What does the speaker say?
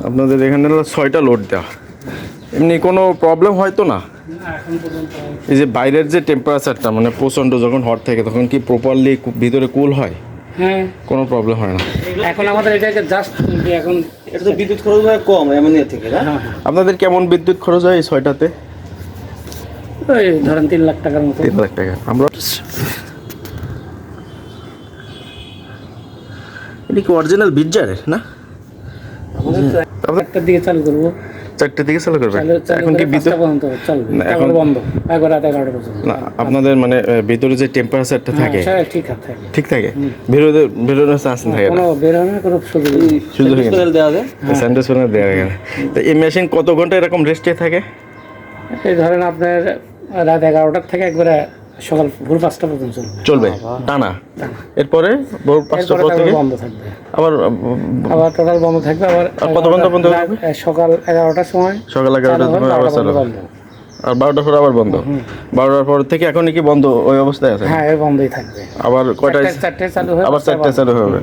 আপনাদের এখানে হলো 6টা লোড দেওয়া, এমনি কোনো প্রবলেম হয় তো না? এই যে বাইরের যে টেম্পারেচারটা মানে প্রচণ্ড যখন হট থাকে তখন কি প্রপারলি ভিতরে কুল হয়? হ্যাঁ, কোনো প্রবলেম হয় না? এখন আমাদের এটাকে জাস্ট এখন এটা তো বিদ্যুৎ খরচ হয় কম এমন ইয়ে থেকে না? হ্যাঁ, আপনাদের কেমন বিদ্যুৎ খরচ হয় এই 6টাতে? ওই ধরেন 3 লাখ টাকার মতো। 3 লাখ টাকা। আমরা এটা কি অরিজিনাল বিটজারের না? একটার দিকে চালু করবো, 4টে দিকে চালু করবে চালু এখন কি করে বিদ্যুৎ 5টা পর্যন্ত চলবে, না, তারপরে এখন- বন্ধ একবার রাত 11টা পর্যন্ত। না আপনাদের মানে ভিতরে যে টেম্পারেচারটা থাকে হ্যাঁ, ঠিক আছে, ঠিক থাকে? বেরোনোর চান্স থাকে না? কোনো বেরোনোর কোনো সুযোগ নেই। সুযোগ নেই। তেল দেওয়া যায়। স্যান্ডউইচ বানিয়ে দেওয়া গেল। তো এই মেশিন কত ঘন্টা এরকম রেস্টে থাকে? এই ধরেন আপনার রাত 11টার থেকে একবারে সকাল ভোর 5টা পর্যন্ত চলবে। চলবে টানা? এরপরে ভোর 5টা এরপরে পর তারপর থেকে বন্ধ থাকবে, আবার আবার টোটাল বন্ধ থাকবে। আবার আর কত ঘন্টা বন্ধ রাত- সকাল 11টার সময় সকাল 11টার সময় আবার চালু বন্ধ। আর 12টার পর আবার বন্ধ? 12টার পর থেকে এখন কি বন্ধ ওই অবস্থায় আছে? হ্যাঁ, এর বন্ধই থাকবে। আবার কয়টায়? 4টায় চালু হয়, আবার 4টায় চালু হবে।